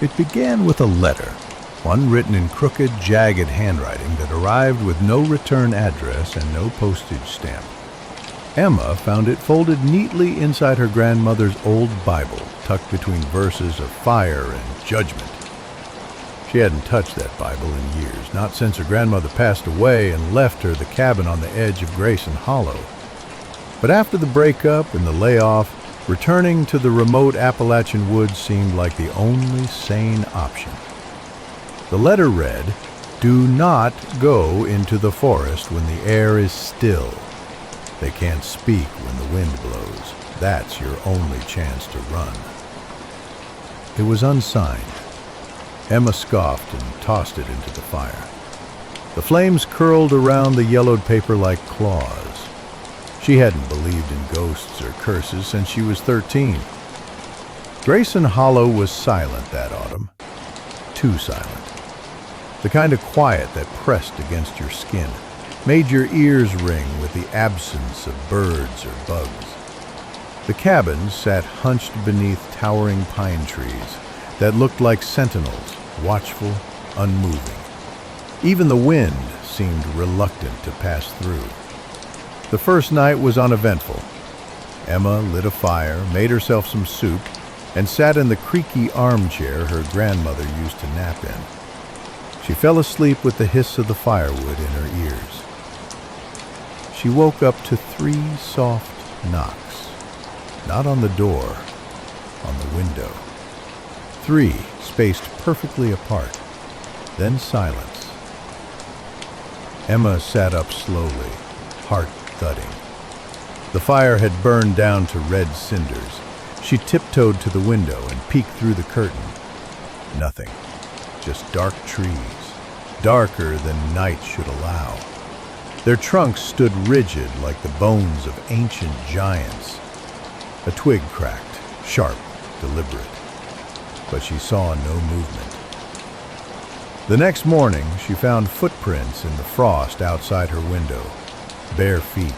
It began with a letter, one written in crooked, jagged handwriting that arrived with no return address and no postage stamp. Emma found it folded neatly inside her grandmother's old Bible, tucked between verses of fire and judgment. She hadn't touched that Bible in years, not since her grandmother passed away and left her the cabin on the edge of Grayson Hollow. But after the breakup and the layoff, returning to the remote Appalachian woods seemed like the only sane option. The letter read, "Do not go into the forest when the air is still. They can't speak when the wind blows. That's your only chance to run." It was unsigned. Emma scoffed and tossed it into the fire. The flames curled around the yellowed paper like claws. She hadn't believed in ghosts or curses since she was 13. Grayson Hollow was silent that autumn. Too silent. The kind of quiet that pressed against your skin, made your ears ring with the absence of birds or bugs. The cabins sat hunched beneath towering pine trees that looked like sentinels, watchful, unmoving. Even the wind seemed reluctant to pass through. The first night was uneventful. Emma lit a fire, made herself some soup, and sat in the creaky armchair her grandmother used to nap in. She fell asleep with the hiss of the firewood in her ears. She woke up to 3 soft knocks, not on the door, on the window. 3 spaced perfectly apart, then silence. Emma sat up slowly, heart thudding. The fire had burned down to red cinders. She tiptoed to the window and peeked through the curtain. Nothing, just dark trees, darker than night should allow. Their trunks stood rigid like the bones of ancient giants. A twig cracked, sharp, deliberate. But she saw no movement. The next morning, she found footprints in the frost outside her window. Bare feet,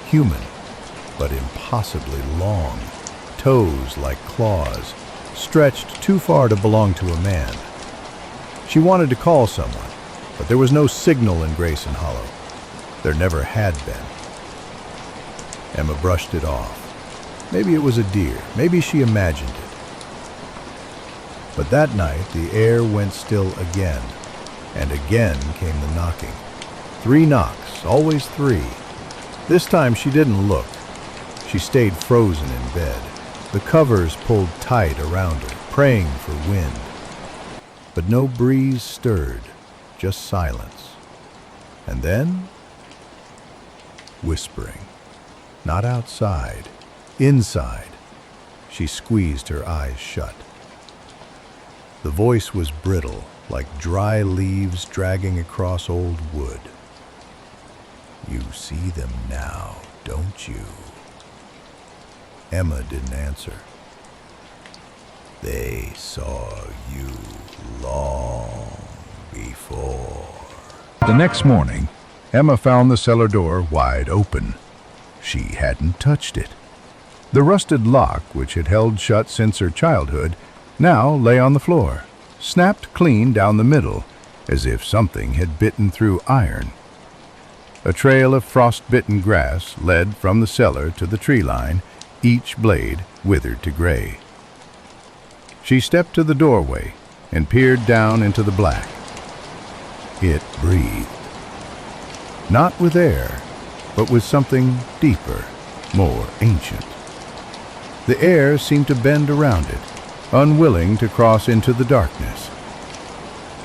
human, but impossibly long. Toes like claws, stretched too far to belong to a man. She wanted to call someone, but there was no signal in Grayson Hollow. There never had been. Emma brushed it off. Maybe it was a deer. Maybe she imagined it. But that night, the air went still again, and again came the knocking. 3 knocks, always 3. This time she didn't look. She stayed frozen in bed, the covers pulled tight around her, praying for wind. But no breeze stirred, just silence. And then, whispering. Not outside, inside. She squeezed her eyes shut. The voice was brittle, like dry leaves dragging across old wood. "You see them now, don't you?" Emma didn't answer. "They saw you long before." The next morning, Emma found the cellar door wide open. She hadn't touched it. The rusted lock, which had held shut since her childhood, now lay on the floor, snapped clean down the middle, as if something had bitten through iron. A trail of frost-bitten grass led from the cellar to the tree line, each blade withered to gray. She stepped to the doorway and peered down into the black. It breathed. Not with air, but with something deeper, more ancient. The air seemed to bend around it, unwilling to cross into the darkness.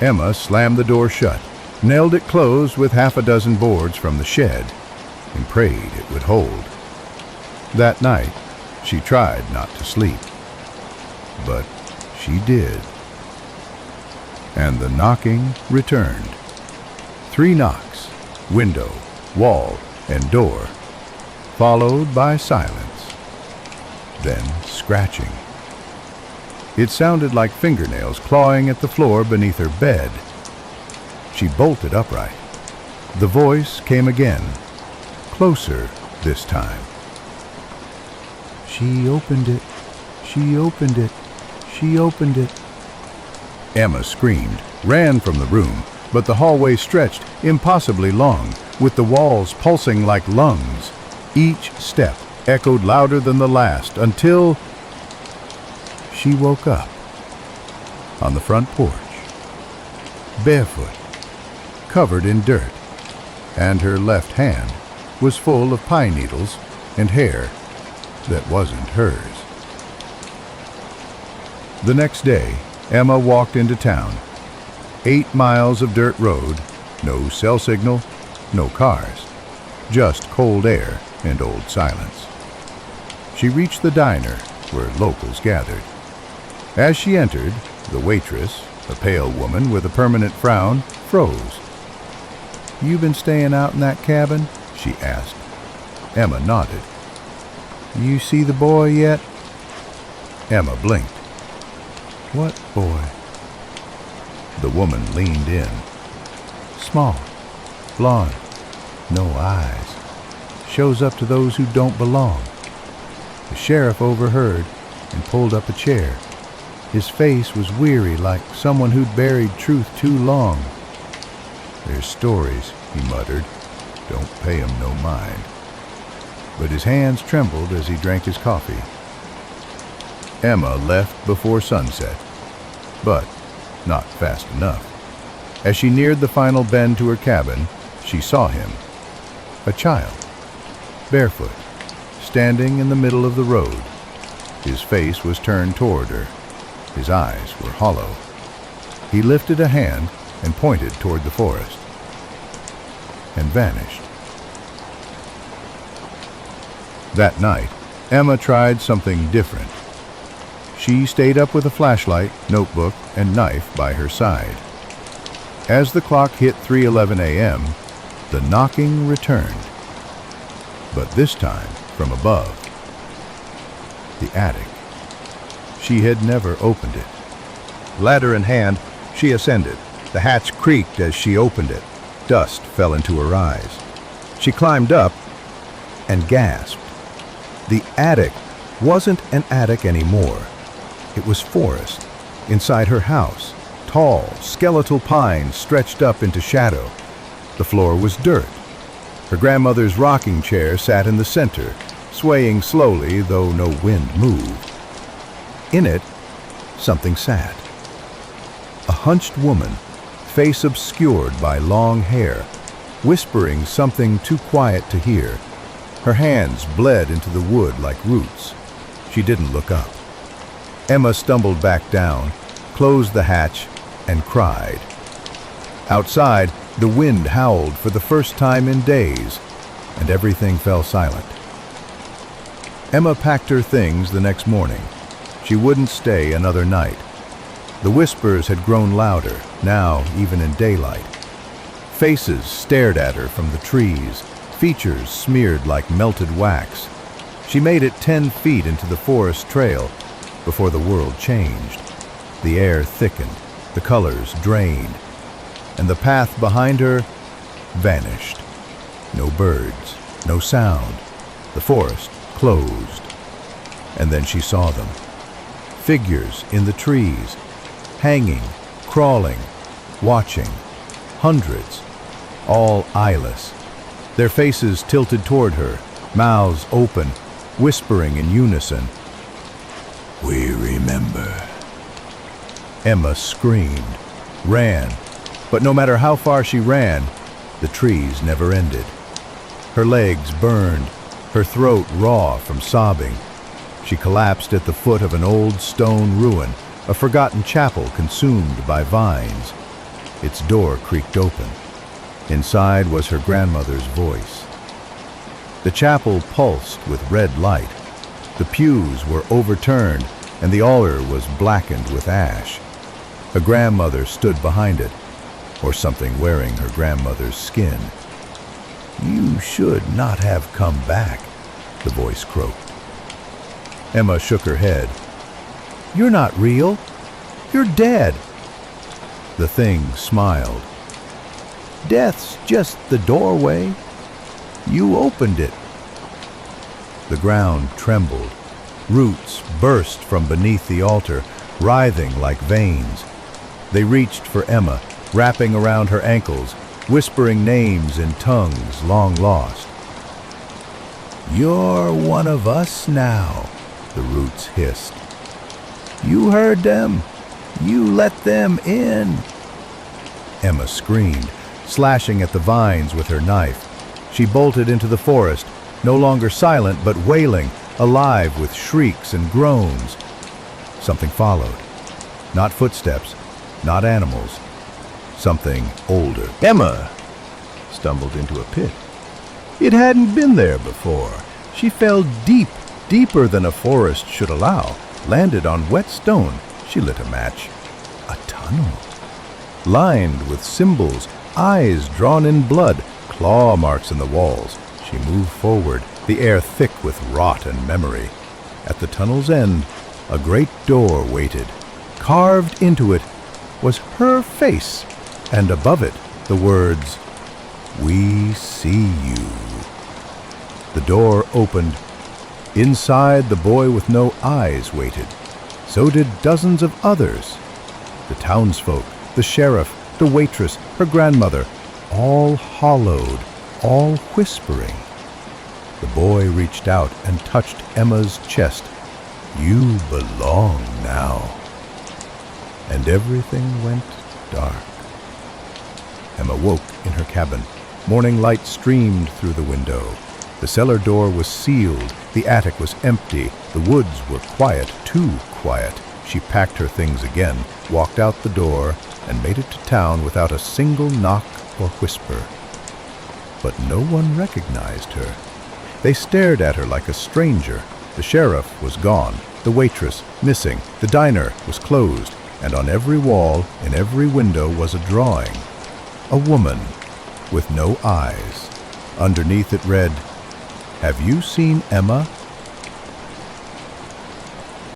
Emma slammed the door shut, nailed it closed with 6 boards from the shed, and prayed it would hold. That night, she tried not to sleep. But she did. And the knocking returned. 3 knocks, window, wall, and door, followed by silence, then scratching. It sounded like fingernails clawing at the floor beneath her bed. She bolted upright. The voice came again, closer this time. "She opened it, she opened it, she opened it." Emma screamed, ran from the room, but the hallway stretched impossibly long, with the walls pulsing like lungs. Each step echoed louder than the last until she woke up on the front porch, barefoot, covered in dirt, and her left hand was full of pine needles and hair that wasn't hers. The next day, Emma walked into town. 8 miles of dirt road, no cell signal, no cars, just cold air and old silence. She reached the diner where locals gathered. As she entered, the waitress, a pale woman with a permanent frown, froze. "You been staying out in that cabin?" she asked. Emma nodded. "You see the boy yet?" Emma blinked. "What boy?" The woman leaned in. "Small, blonde, no eyes. Shows up to those who don't belong." The sheriff overheard and pulled up a chair. His face was weary, like someone who'd buried truth too long. "There's stories," he muttered. "Don't pay 'em no mind." But his hands trembled as he drank his coffee. Emma left before sunset, but not fast enough. As she neared the final bend to her cabin, she saw him, a child, barefoot, standing in the middle of the road. His face was turned toward her. His eyes were hollow. He lifted a hand and pointed toward the forest, and vanished. That night, Emma tried something different. She stayed up with a flashlight, notebook, and knife by her side. As the clock hit 3:11 a.m., the knocking returned, but this time from above. The attic. She had never opened it. Ladder in hand, she ascended. The hatch creaked as she opened it. Dust fell into her eyes. She climbed up and gasped. The attic wasn't an attic anymore. It was forest. Inside her house, tall, skeletal pines stretched up into shadow. The floor was dirt. Her grandmother's rocking chair sat in the center, swaying slowly, though no wind moved. In it, something sat. A hunched woman, face obscured by long hair, whispering something too quiet to hear. Her hands bled into the wood like roots. She didn't look up. Emma stumbled back down, closed the hatch, and cried. Outside, the wind howled for the first time in days, and everything fell silent. Emma packed her things the next morning. She wouldn't stay another night. The whispers had grown louder, now even in daylight. Faces stared at her from the trees, features smeared like melted wax. She made it 10 feet into the forest trail before the world changed. The air thickened, the colors drained, and the path behind her vanished. No birds, no sound. The forest closed. And then she saw them. Figures in the trees, hanging, crawling, watching. Hundreds, all eyeless. Their faces tilted toward her, mouths open, whispering in unison. "We remember." Emma screamed, ran, but no matter how far she ran, the trees never ended. Her legs burned, her throat raw from sobbing. She collapsed at the foot of an old stone ruin, a forgotten chapel consumed by vines. Its door creaked open. Inside was her grandmother's voice. The chapel pulsed with red light. The pews were overturned, and the altar was blackened with ash. Her grandmother stood behind it, or something wearing her grandmother's skin. "You should not have come back," the voice croaked. Emma shook her head. "You're not real. You're dead." The thing smiled. "Death's just the doorway. You opened it." The ground trembled. Roots burst from beneath the altar, writhing like veins. They reached for Emma, wrapping around her ankles, whispering names in tongues long lost. "You're one of us now," the roots hissed. "You heard them. You let them in." Emma screamed, slashing at the vines with her knife. She bolted into the forest, no longer silent but wailing, alive with shrieks and groans. Something followed. Not footsteps, not animals. Something older. Emma stumbled into a pit. It hadn't been there before. She fell deep, deeper than a forest should allow, landed on wet stone. She lit a match. A tunnel. Lined with symbols, eyes drawn in blood, claw marks in the walls. She moved forward, the air thick with rot and memory. At the tunnel's end, a great door waited. Carved into it was her face, and above it the words, "We see you." The door opened. Inside, the boy with no eyes waited. So did dozens of others. The townsfolk, the sheriff, the waitress, her grandmother, all hollowed, all whispering. The boy reached out and touched Emma's chest. "You belong now." And everything went dark. Emma woke in her cabin. Morning light streamed through the window. The cellar door was sealed. The attic was empty. The woods were quiet, too quiet. She packed her things again, walked out the door, and made it to town without a single knock or whisper. But no one recognized her. They stared at her like a stranger. The sheriff was gone, the waitress missing, the diner was closed, and on every wall, in every window was a drawing. A woman with no eyes. Underneath it read, "Have you seen Emma?"